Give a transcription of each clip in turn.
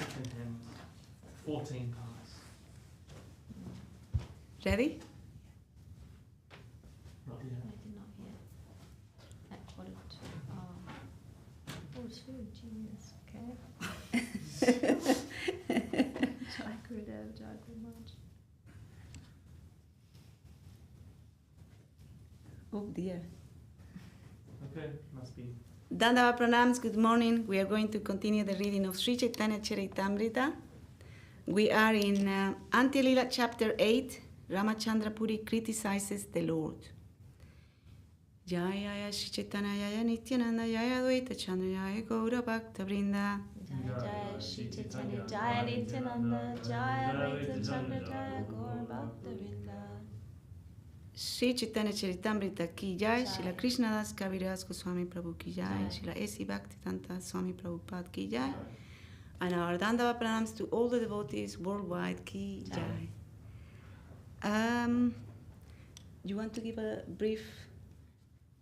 second hymn, 14 parts. Ready? Not I yet. did not hear. At 2. Genius. Okay. Jai Gurudev, Jai Guru Maharaj. Oh dear. Okay, must be. Dandava Pranams, good morning. We are going to continue the reading of Sri Chaitanya Charitamrita. We are in Antya-lila chapter 8. Ramachandra Puri criticizes the Lord. Jaya Sri Chaitanya Jaya Nityananda Jaya Advaita Chandra Jaya Gaura Bhakta Vrinda. Jai Jai Shri Chaitanya Jaya Nityananda Jaya Advaita Chandra Jaya Gaur Bhakta Vrinda. Sri Chaitanya Charitamrita ki jai, Srila Krishnadas Kaviraj Goswami Prabhu ki jai, Srila A.C. Bhaktivedanta Swami Prabhupada ki jai, and our Dandava Pranams to all the devotees worldwide ki jai. You want to give a brief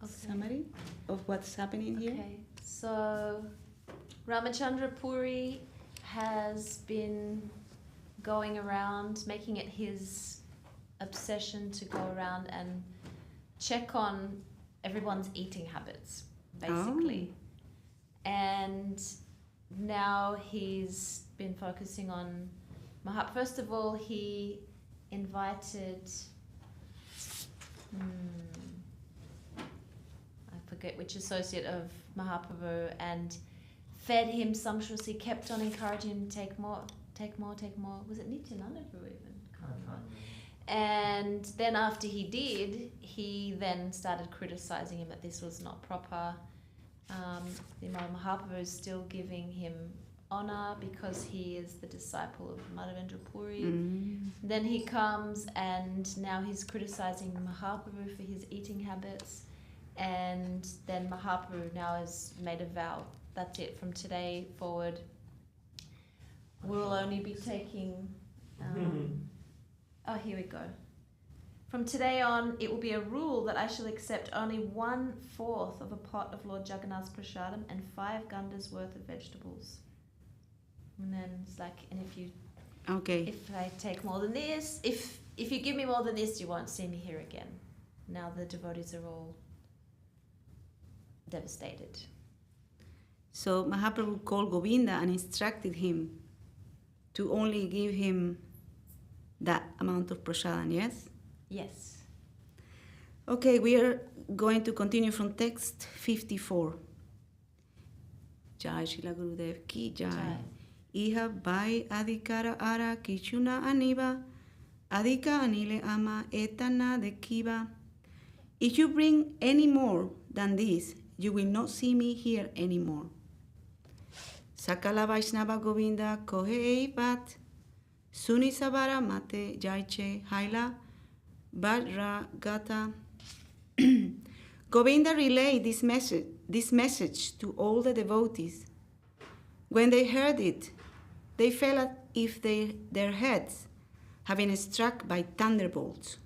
summary of what's happening here? Okay, so Ramachandra Puri has been going around, making it his obsession to go around and check on everyone's eating habits, basically. And now he's been focusing on First of all, he invited, I forget which associate of Mahaprabhu, and fed him sumptuously, kept on encouraging him to take more, take more, take more. Was it Nityananda Prabhu even? Can't remember. And then after he did, he then started criticizing him that this was not proper. Mahaprabhu is still giving him honor because he is the disciple of Madhavendra Puri. Then he comes and now he's criticizing Mahaprabhu for his eating habits. And then Mahaprabhu now has made a vow. That's it. From today forward, we'll only be taking... Oh, here we go. From today on, it will be a rule that I shall accept only 1/4 of a pot of Lord Jagannath's prasadam and 5 gandas worth of vegetables. And then it's like, and if I take more than this, if you give me more than this, you won't see me here again. Now the devotees are all devastated. So Mahaprabhu called Govinda and instructed him to only give him that amount of prasadam, yes? Yes. Okay, we are going to continue from text 54. Jai Srila Gurudev ki jai. Iha bai adhikara ara kichuna aniba, adhika anile ama etana de kiba. If you bring any more than this, you will not see me here anymore. Sakala Vaishnava Govinda kohe eivat. Suni Sabara Mate Jaiche Haila Badra Gata. Govinda relayed this message to all the devotees. When they heard it, they felt as if their heads had been struck by thunderbolts.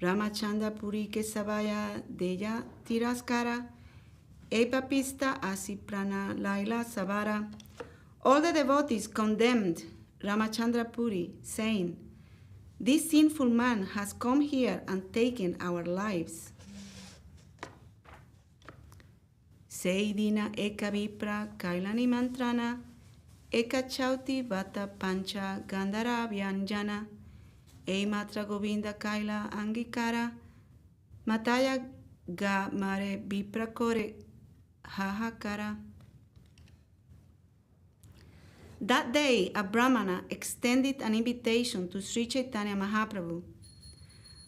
Ramachandra Puri ke sabaya deya tiraskara, epapista asiprana laila sabara. All the devotees condemned Ramachandra Puri, saying, "This sinful man has come here and taken our lives." Seidina eka vipra kailani mantrana, eka chauti vata pancha gandhara vyanjana, e matra govinda kaila angikara, mataya ga mare vipra kore hahakara. That day, a Brahmana extended an invitation to Sri Chaitanya Mahaprabhu.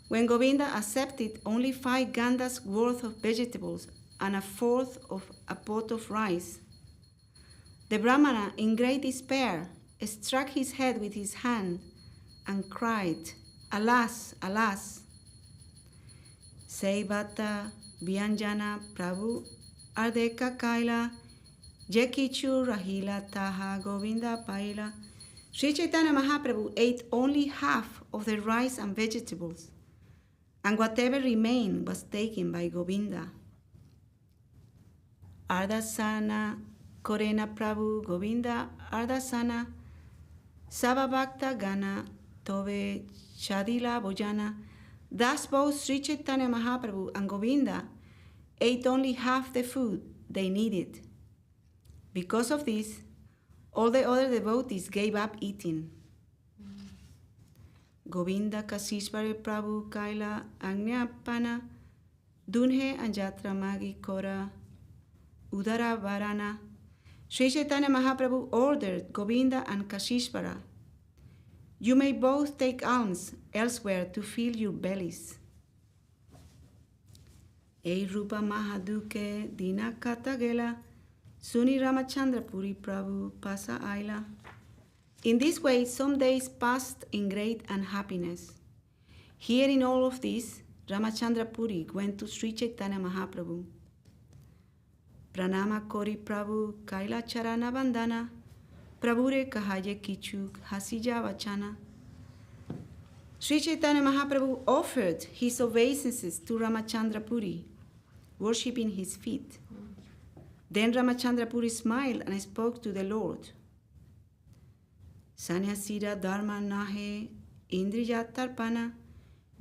When Govinda accepted only 5 gandas worth of vegetables and 1/4 of a pot of rice, the Brahmana, in great despair, struck his head with his hand and cried, "Alas, alas!" Seivata Vyanjana Prabhu Ardeka Kaila Jekichu Rahila Taha Govinda Paila. Sri Chaitanya Mahaprabhu ate only half of the rice and vegetables, and whatever remained was taken by Govinda. Ardasana Korena Prabhu Govinda Ardasana Sababhakta Gana Tove Chadila Bojana. Thus both Sri Chaitanya Mahaprabhu and Govinda ate only half the food they needed. Because of this, all the other devotees gave up eating. Govinda Kasishvare Prabhu Kaila Agnyapana Dunhe Anjatra Magi Kora Udara Varana. Sri Chaitanya Mahaprabhu ordered Govinda and Kashishvara, you may both take alms elsewhere to fill your bellies. Ei Rupa Mahaduke Dina Katagela Suni Ramachandra Puri Prabhu Pasa Aila. In this way, some days passed in great unhappiness. Hearing all of this, Ramachandra Puri went to Sri Chaitanya Mahaprabhu. Pranama Kori Prabhu Kaila Charana Bandana Prabhure Kahaye Kichuk Hasija Vachana. Sri Chaitanya Mahaprabhu offered his obeisances to Ramachandra Puri, worshipping his feet. Then Ramachandra Puri smiled and spoke to the Lord. Sanyasira Dharma Nahe Indriya Tarpana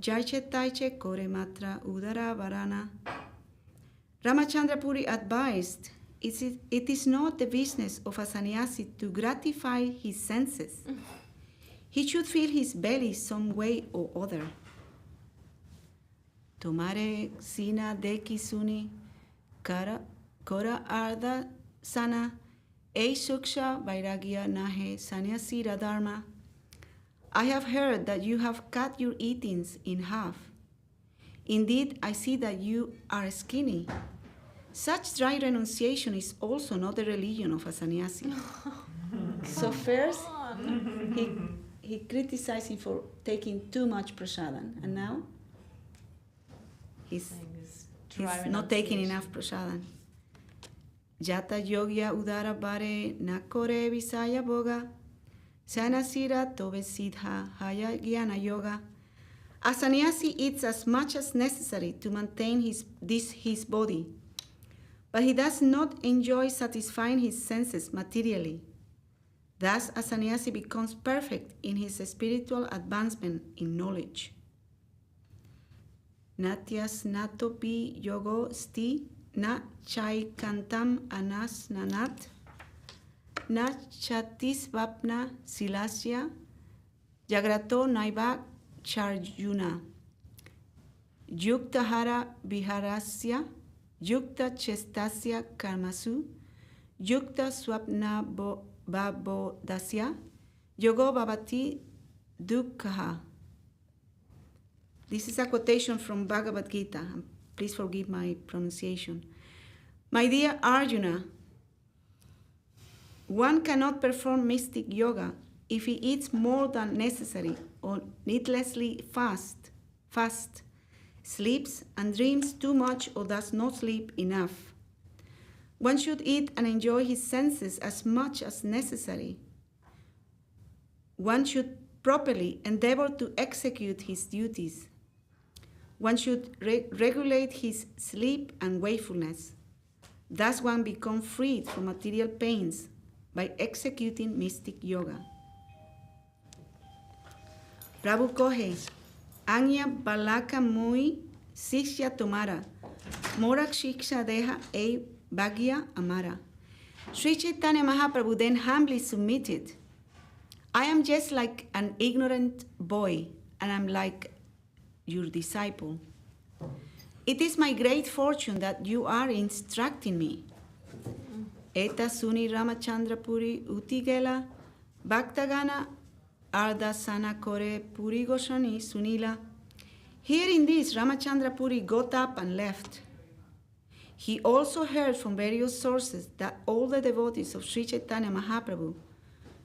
Jaiche Taiche Kore Matra Udara Varana. Ramachandra Puri advised, it is not the business of a sannyasi to gratify his senses. He should fill his belly some way or other. Tomare sina deki suni kora arda sana ei suksha vairagya nahe sanyasira dharma. I have heard that you have cut your eatings in half. Indeed, I see that you are skinny. Such dry renunciation is also not the religion of a sannyasi. So first, he criticized him for taking too much prasadam, and now he's not taking enough prasadam. Jata yogya udara bare nakore visaya boga sanasira tobe siddha haya jnana yoga. A sannyasi eats as much as necessary to maintain his body, but he does not enjoy satisfying his senses materially. Thus, a sannyasi becomes perfect in his spiritual advancement in knowledge. Natyas natopi yogo sti na chai kantam anas nanat na chatis vapna silasya jagrato naiva charjuna yuktahara viharasya yukta chestasya karmasu yukta swapna babodasya yogo bhavati dukkha. This is a quotation from Bhagavad Gita. Please forgive my pronunciation. My dear Arjuna, one cannot perform mystic yoga if he eats more than necessary or needlessly fast, sleeps and dreams too much or does not sleep enough. One should eat and enjoy his senses as much as necessary. One should properly endeavor to execute his duties. One should regulate his sleep and wakefulness. Thus one becomes freed from material pains by executing mystic yoga. Prabhu Kohe, Anya Balaka Mui Sishya Tomara, Morak Shiksha Deha E Bhagya Amara. Sri Chaitanya Mahaprabhu then humbly submitted, I am just like an ignorant boy, and I am like your disciple. It is my great fortune that you are instructing me. Eta Suni Ramachandra Puri Utigela Bhaktagana Arda Sana Kore Puri Goswami Sunila. Hearing this, Ramachandra Puri got up and left. He also heard from various sources that all the devotees of Sri Chaitanya Mahaprabhu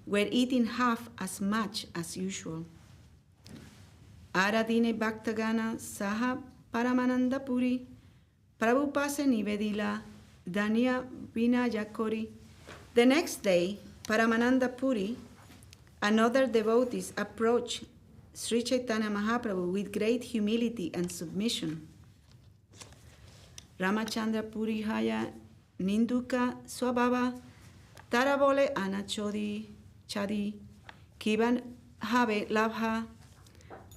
were eating half as much as usual. Aradine Bhaktagana Saha Paramananda Puri Prabhupase Nivedila Danya Vinayakori. The next day, Paramananda Puri and other devotees approached Sri Chaitanya Mahaprabhu with great humility and submission. Ramachandra Puri Haya Ninduka Swabhava Tarabole ana chodi chadi kiban have labha.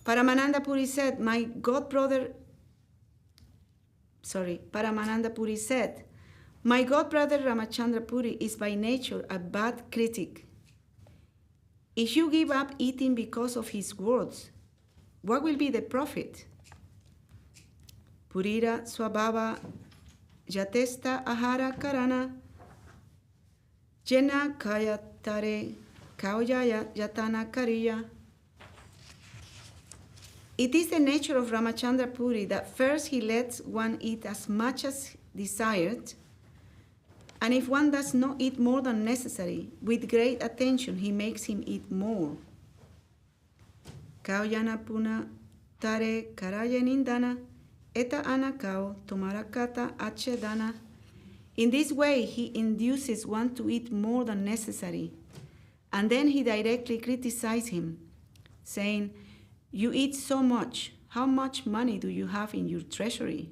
Paramananda Puri said, Paramananda Puri said, my god brother Ramachandra Puri is by nature a bad critic. If you give up eating because of his words, what will be the profit? Purira swabhava jatesta ahara karana jena kayatare kaujaya yatana kariya. It is the nature of Ramachandra Puri that first he lets one eat as much as desired, and if one does not eat more than necessary, with great attention he makes him eat more. Kauyana puna tare karayanindana eta anakao tomarakata achedana. In this way he induces one to eat more than necessary, and then he directly criticizes him, saying, you eat so much. How much money do you have in your treasury?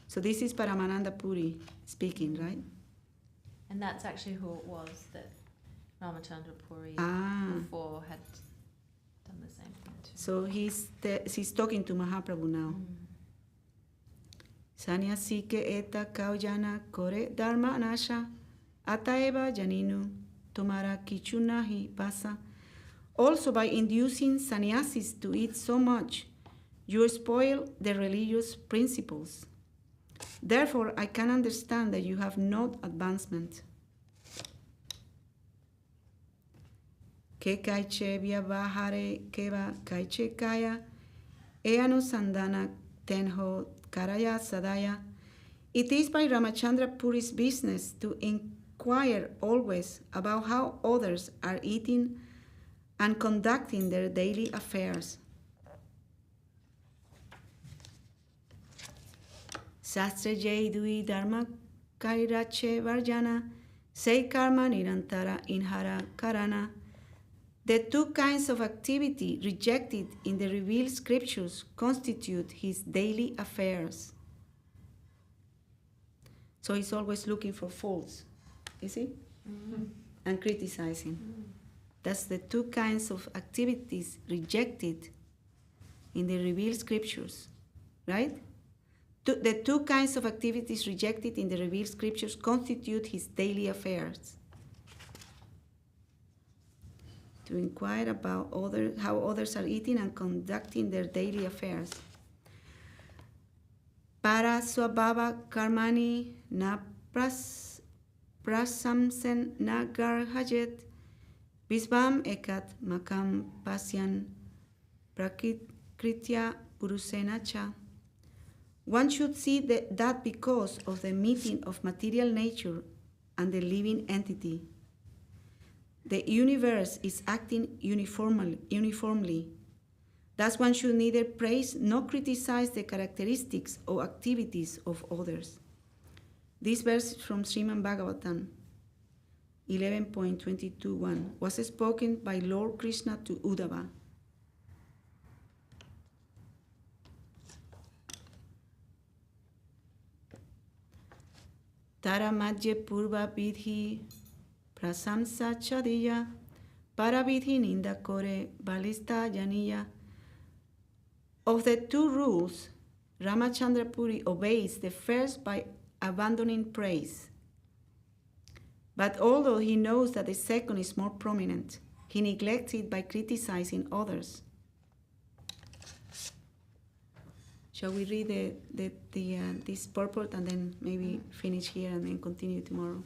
So this is Paramananda Puri speaking, right? And that's actually who it was that Ramachandra Puri before had done the same thing too. So he's talking to Mahaprabhu now. Sanyasike eta kaujana kore dharma nasha ataeva janinu tomara kichunahi pasa. Also, by inducing sannyasis to eat so much, you spoil the religious principles. Therefore, I can understand that you have no advancement. Ke kaiche vyavahare keva kaiche kaya eanu sandana tenho karaya sadaya. It is by Ramachandra Puri's business to inquire always about how others are eating and conducting their daily affairs. Sastre Jaidui Dharma Kairache Varjana Sei Karma Nirantara Inhara Karana. The two kinds of activity rejected in the revealed scriptures constitute his daily affairs. So he's always looking for faults, is he? And criticizing. That's the two kinds of activities rejected in the revealed scriptures, right? The two kinds of activities rejected in the revealed scriptures constitute his daily affairs. To inquire about how others are eating and conducting their daily affairs. Para swabhava karmani na prasamsen na garhajet Visvam ekat makam pasyan prakritya purusena cha. One should see that because of the meeting of material nature and the living entity, the universe is acting uniformly. Thus one should neither praise nor criticize the characteristics or activities of others. This verse from Srimad Bhagavatam 11.22.1 was spoken by Lord Krishna to Uddhava. Tara madhye purva vidhi prasamsa chadiya paravidhi ninda kore balista janiya. Of the two rules, Ramachandra Puri obeys the first by abandoning praise. But although he knows that the second is more prominent, he neglects it by criticizing others. Shall we read this purport and then maybe finish here and then continue tomorrow?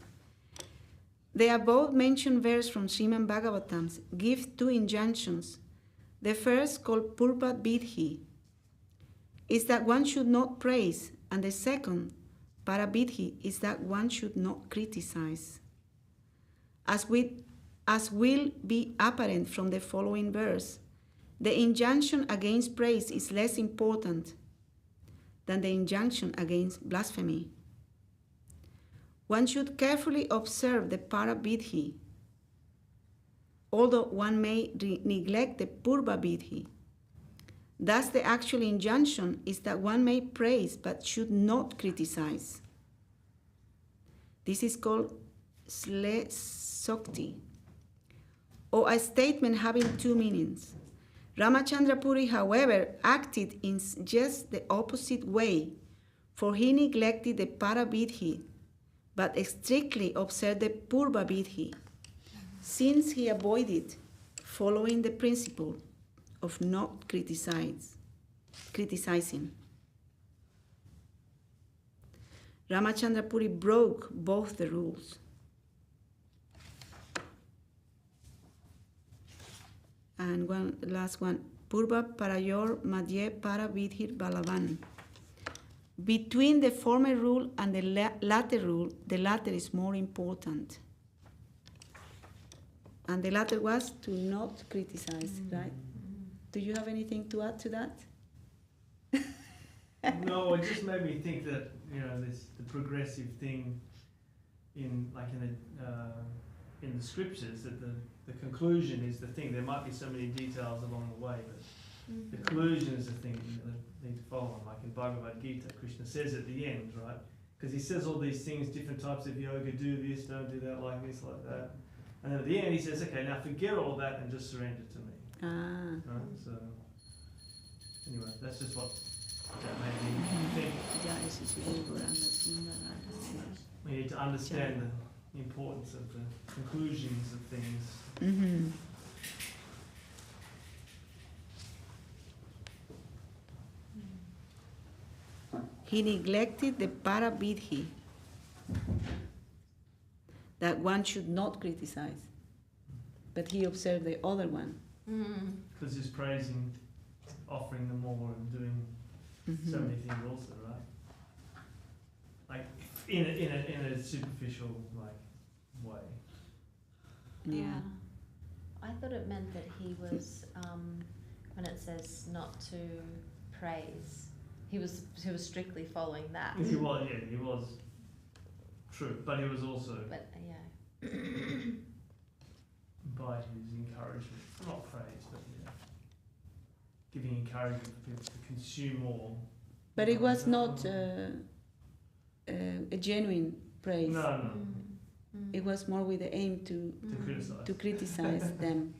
The above mentioned verse from Srimad Bhagavatam gives two injunctions. The first, called Purva Vidhi, is that one should not praise, and the second, Paravidhi, is that one should not criticize. As will be apparent from the following verse, the injunction against praise is less important than the injunction against blasphemy. One should carefully observe the Paravidhi, although one may neglect the Purva Vidhi. Thus, the actual injunction is that one may praise but should not criticize. This is called Sle Sokti, or a statement having two meanings. Ramachandra Puri, however, acted in just the opposite way, for he neglected the Paravidhi, but strictly observed the Purvavidhi, since he avoided following the principle of not criticizing. Ramachandra Puri broke both the rules. And last one, Purva Parayor Madhye Paravidhir Balavan. Between the former rule and the latter rule, the latter is more important. And the latter was to not criticize, right? Do you have anything to add to that? No, it just made me think that, you know, the progressive thing in the scriptures, that the conclusion is the thing. There might be so many details along the way, but the conclusion is the thing that you need to follow on. Like in Bhagavad Gita, Krishna says at the end, right? Because he says all these things, different types of yoga, do this, don't do that, like this, like that. And then at the end he says, okay, now forget all that and just surrender to me. Right? So, anyway, that's just what that made me think. We need to understand the importance of the conclusions of things. He neglected the Paravidhi, that one should not criticize, but he observed the other one. Because he's praising, offering them more, and doing so many things also, right? Like in a superficial way. Yeah. I thought it meant that he was when it says not to praise, he was strictly following that. He was true, but he was also by his encouragement, not praise, but giving encouragement for people to consume more. But it was not a genuine praise. No. It was more with the aim to criticize them,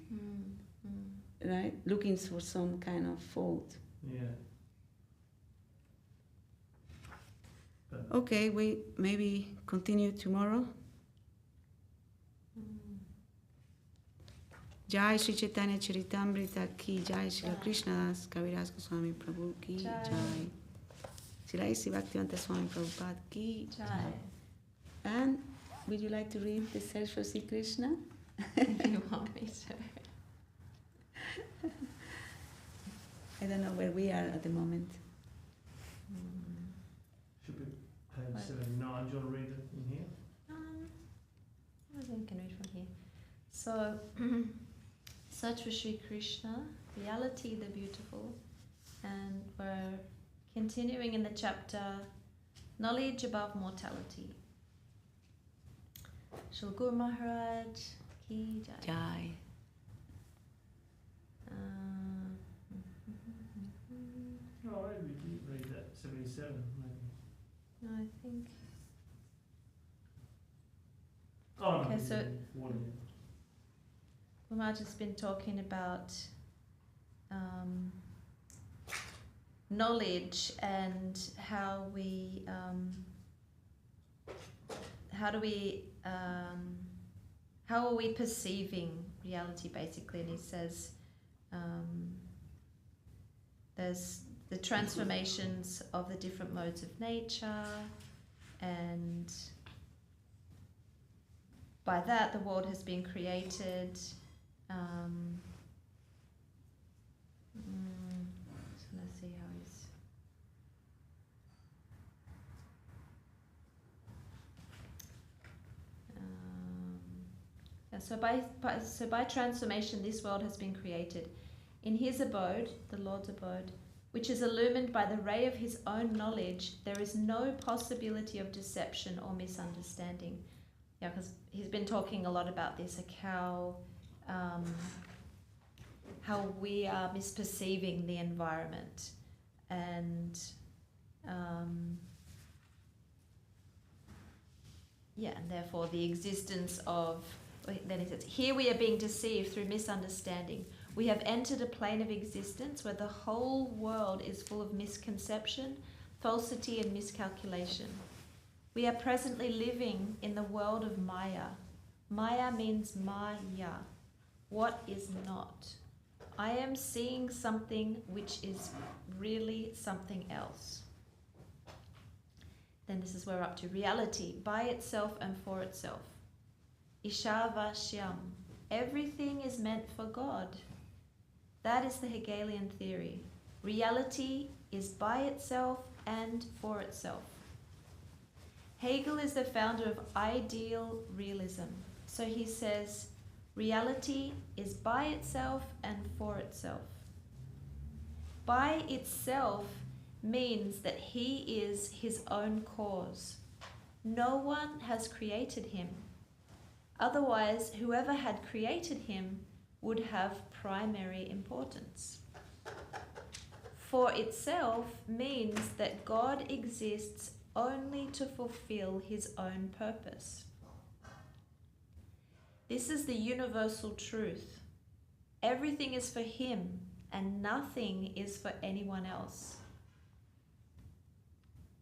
right? Looking for some kind of fault. Yeah. Okay, we maybe continue tomorrow. Jai Shri Chaitanya Charitamrita ki Jai, Shri Krishna Das Kaviraj Goswami Prabhu ki Jai, Shri Sri Bhaktivedanta Swami Prabhupada ki Jai. And would you like to read the Search for Sri Krishna? If you want me to. I don't know where we are at the moment. Should be page 79. Do you want to read it in here? I think I can read from here. So, Search for Sri Krishna, Reality the Beautiful, and we're continuing in the chapter Knowledge Above Mortality. Shri Guru Maharaj ki Jai. Jai. Oh, maybe we can read that 77, maybe. No, I think. Oh, no. Okay, so One. Maharaj has been talking about knowledge and how are we perceiving reality, basically. And he says there's the transformations of the different modes of nature, and by that the world has been created. Just gonna see how he's. So by transformation, this world has been created. In his abode, the Lord's abode, which is illumined by the ray of his own knowledge, there is no possibility of deception or misunderstanding. Yeah, because he's been talking a lot about this, like how we are misperceiving the environment, and and therefore the existence of, then he says, here we are being deceived through misunderstanding. We have entered a plane of existence where the whole world is full of misconception, falsity, and miscalculation. We are presently living in the world of Maya. Maya means Maya, what is not. I am seeing something which is really something else. Then this is where we're up to. Reality, by itself and for itself. Ishavashyam. Everything is meant for God. That is the Hegelian theory. Reality is by itself and for itself. Hegel is the founder of ideal realism. So he says, reality is by itself and for itself. By itself means that he is his own cause. No one has created him. Otherwise, whoever had created him would have primary importance. For itself means that God exists only to fulfill his own purpose. This is the universal truth. Everything is for him and nothing is for anyone else.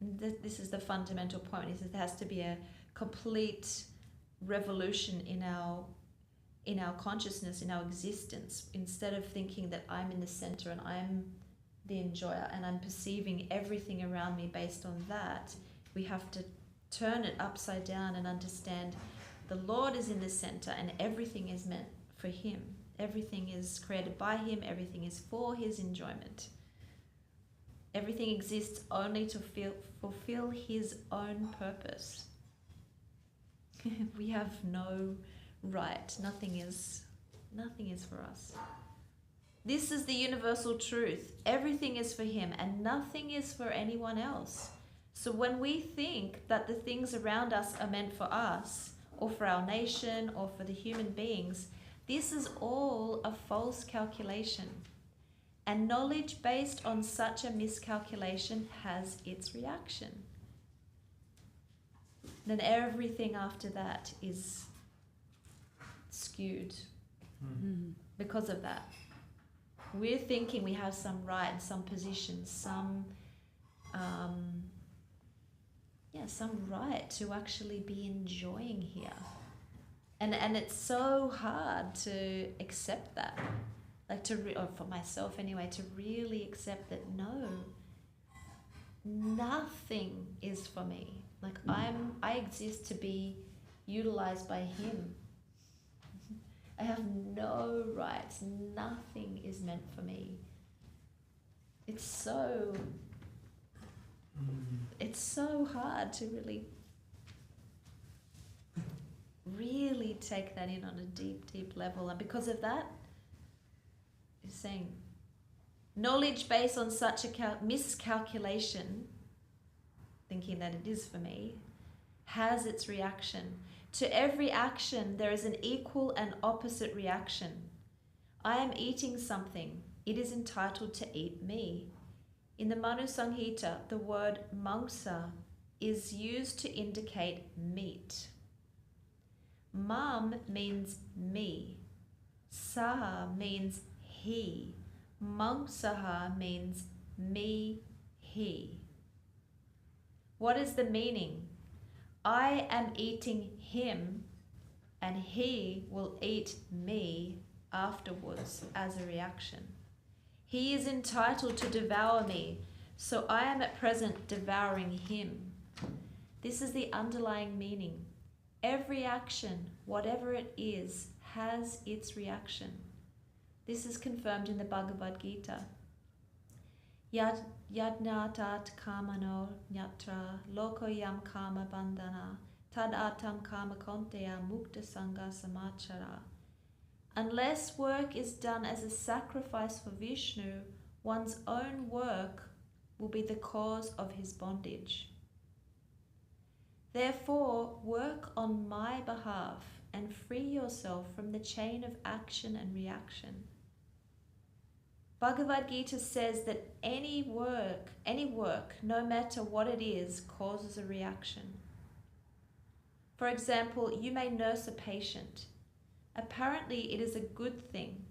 This is the fundamental point, is that there has to be a complete revolution in our consciousness, in our existence. Instead of thinking that I'm in the center and I'm the enjoyer and I'm perceiving everything around me based on that, we have to turn it upside down and understand the Lord is in the center and everything is meant for him. Everything is created by him, everything is for his enjoyment. Everything exists only to fulfill his own purpose. We have no right. Nothing is for us. This is the universal truth. Everything is for him and nothing is for anyone else. So when we think that the things around us are meant for us, or for our nation, or for the human beings, this is all a false calculation. And knowledge based on such a miscalculation has its reaction. Then everything after that is skewed because of that. We're thinking we have some right, some position, some right to actually be enjoying here. And it's so hard to accept that. Like or for myself anyway, to really accept that no, nothing is for me. Like I exist to be utilized by him. I have no rights. Nothing is meant for me. It's so hard to really take that in on a deep, deep level. And because of that, he's saying, knowledge based on such a miscalculation, thinking that it is for me, has its reaction. To every action, there is an equal and opposite reaction. I am eating something. It is entitled to eat me. In the Manu Samhita, the word mangsa is used to indicate meat. Mam means me. Saha means he. Mangsaha means me, he. What is the meaning? I am eating him and he will eat me afterwards as a reaction. He is entitled to devour me, so I am at present devouring him. This is the underlying meaning. Every action, whatever it is, has its reaction. This is confirmed in the Bhagavad Gita. Yadnatat kamano nyatra lokoyam kama bandhana tad atam kama konteya mukta sangha samachara. Unless work is done as a sacrifice for Vishnu, one's own work will be the cause of his bondage. Therefore, work on my behalf and free yourself from the chain of action and reaction. Bhagavad Gita says that any work, no matter what it is, causes a reaction. For example, you may nurse a patient. Apparently, it is a good thing,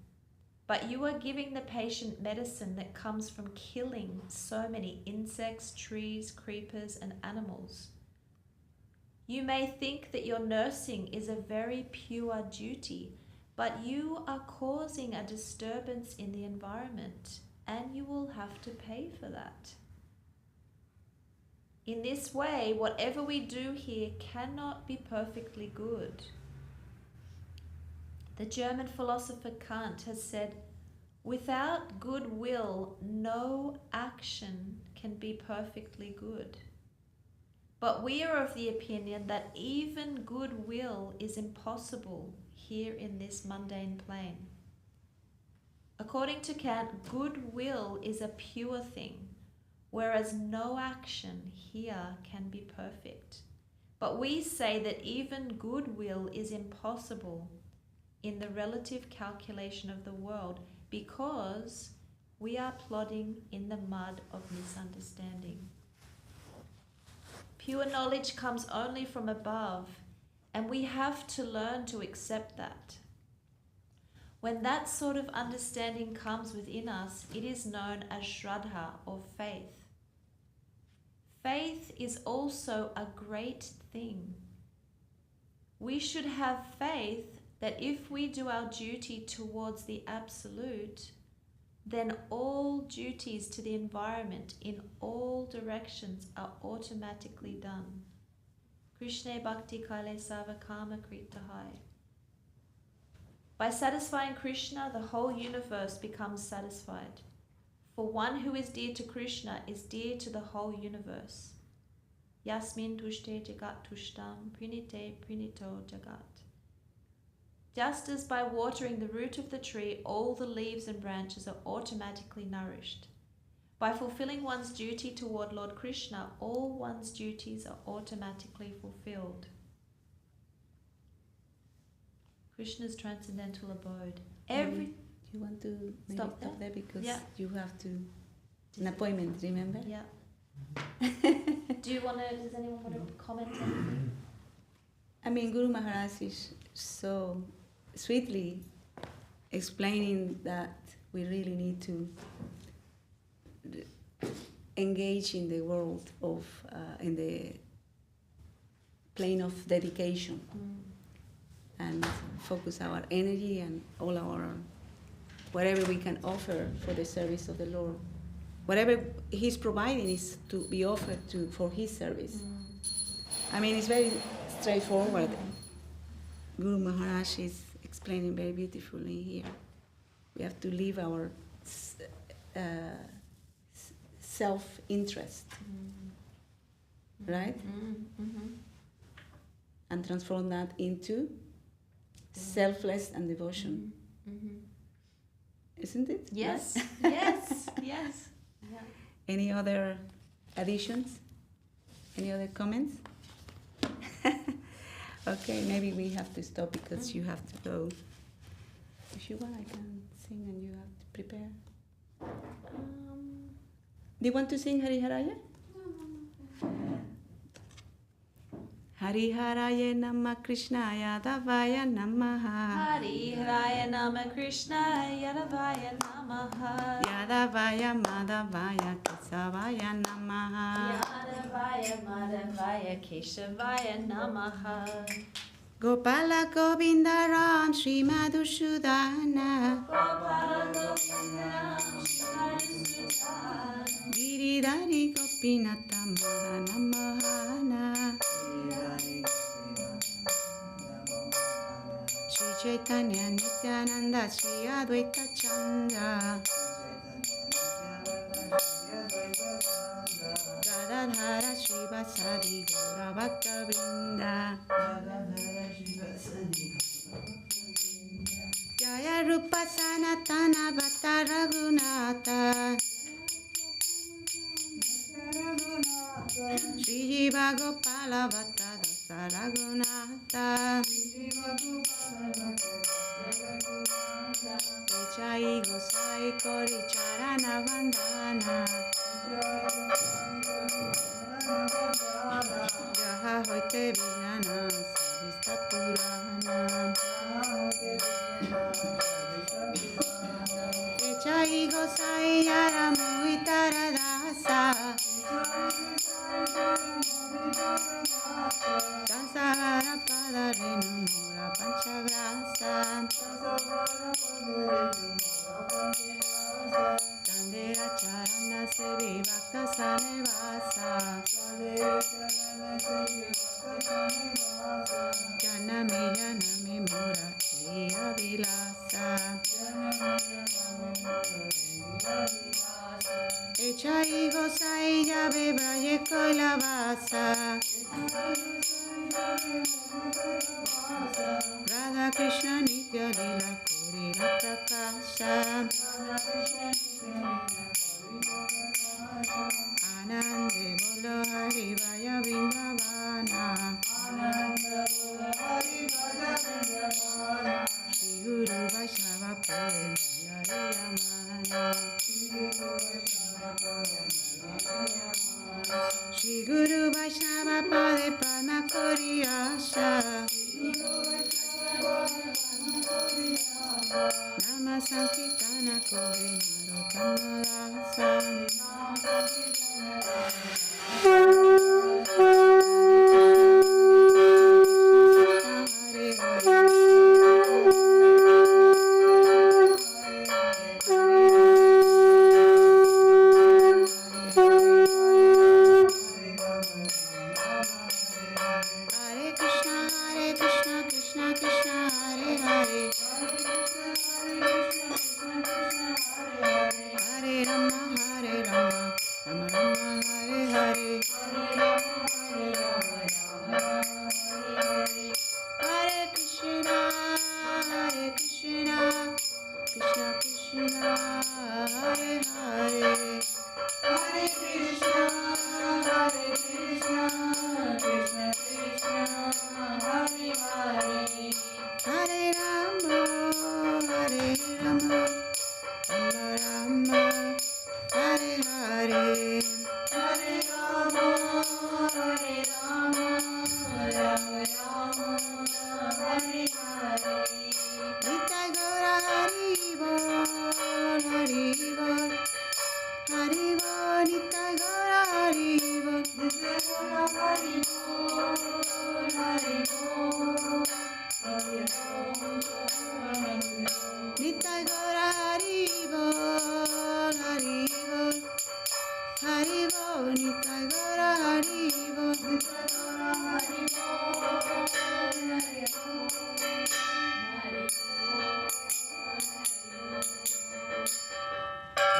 but you are giving the patient medicine that comes from killing so many insects, trees, creepers, and animals. You may think that your nursing is a very pure duty, but you are causing a disturbance in the environment, and you will have to pay for that. In this way, whatever we do here cannot be perfectly good. The German philosopher Kant has said, without goodwill, no action can be perfectly good. But we are of the opinion that even goodwill is impossible here in this mundane plane. According to Kant, goodwill is a pure thing, whereas no action here can be perfect. But we say that even goodwill is impossible in the relative calculation of the world because we are plodding in the mud of misunderstanding. Pure knowledge comes only from above, and we have to learn to accept that. When that sort of understanding comes within us, it is known as Shraddha, or faith. Faith is also a great thing. We should have faith that if we do our duty towards the Absolute, then all duties to the environment in all directions are automatically done. Krishna Bhakti Kale Sava Kama Kritahai. By satisfying Krishna, the whole universe becomes satisfied. For one who is dear to Krishna is dear to the whole universe. Yasmin tushte jagat tushtam prinite prinito jagat. Just as by watering the root of the tree, all the leaves and branches are automatically nourished. By fulfilling one's duty toward Lord Krishna, all one's duties are automatically fulfilled. Krishna's transcendental abode. You want to maybe stop there because you have to an appointment, remember? Yeah. Does anyone want to comment on anything? I mean, Guru Maharaj is so sweetly explaining that we really need to engage in the world of, in the plane of dedication and focus our energy and all our, whatever we can offer for the service of the Lord. Whatever He's providing is to be offered for His service. I mean, it's very straightforward. Guru Maharaj is explaining very beautifully here. We have to leave our self-interest, right? And transform that into selfless and devotion. Isn't it? Yes, yes, yes. Yeah. Any other additions? Any other comments? Okay, maybe we have to stop because you have to go. If you want, I can sing and you have to prepare. Do you want to sing Hariharaya? Hariharaya Nama Krishnaya Yadavaya Namaha. Hariharaya Nama Krishnaya Yadavaya Namaha. Yadavaya Madhavaya Kesavaya Namaha. Yadavaya Madhavaya Keshavaya Namaha. Gopala Govinda Ram Sri Madhusudana. Gopala Govinda Ram Sri Madhusudana. Giridhari Gopinata Mahana Mahana. Sri Chaitanya Nityananda Sri Advaita Chandra. Gadadhara Sri Vasadi Gaura Bhakta Vrinda. Jaya Rupa Sanatana Bhatta Raghunatha. Sri Jiva Gopala Bhatta Dasa Raghunatha. Jai Gosai Kori Charana Vandana. Jaha Hoite Vinana. Vista Purana. Echai gozai yara muy taradasa. Sansara pada renumura panchagrasa. Candera charana se vivakta sanevasa. Janame mura eya vilasa. Echai gozai ya bebraye koilavasa. Radha Krishna Nitya Lila Kurila Prakasha. Anande Bolo Hari Vaya Vrindavana. Shri Guru Vaishnava Pore Maya Yamana. Shri Guru Vaishnava Pade Padma Koriyasha. Nama Sankirtana Kore Narottama Dasa.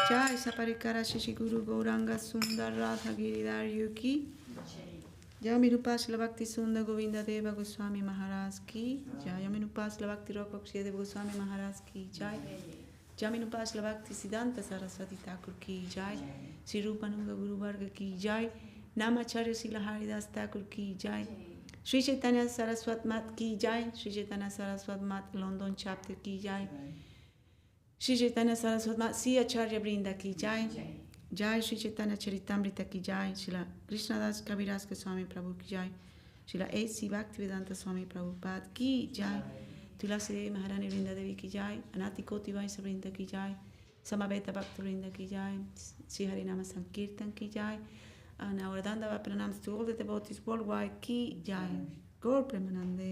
Jai Saparikara Shishi Guru Gauranga Sundar Radha Giridhar Yuki. Jai Mirupasla Bhakti Sundar Govinda Deva Goswami Maharaj Ki. Jai Mirupasla Bhakti Rokakshiya Deva Goswami Maharaj Ki. Jai Jai Mirupasla Bhakti Siddhanta Saraswati Thakur Ki. Jai Sri Rupananga Guru Varga Ki. Jai Namacharya Srila Haridas Thakur Ki. Jai Sri Chaitanya Saraswat Mat Ki. Jai Sri Chaitanya Saraswat Mat London Chapter Ki. Jai Shri Chaitanya Saraswat Mat Si Acharya Brinda Ki Jai. Jai Shri Chaitanya Charitamrita Ki Jai. Srila Krishnadas Kaviraj Goswami Prabhu Ki Jai. Srila A.C. Bhaktivedanta Swami Prabhupada Ki Jai. Tulasi Devi Maharani Vrinda Devi Ki Jai. Anati Koti Vaisa Vrinda Ki Jai. Samaveta Bhakta Vrinda Ki Jai. Sri Harinama Sankirtan Ki Jai. And our Dandava pranams to all the devotees worldwide Ki Jai. Gaur Premanande.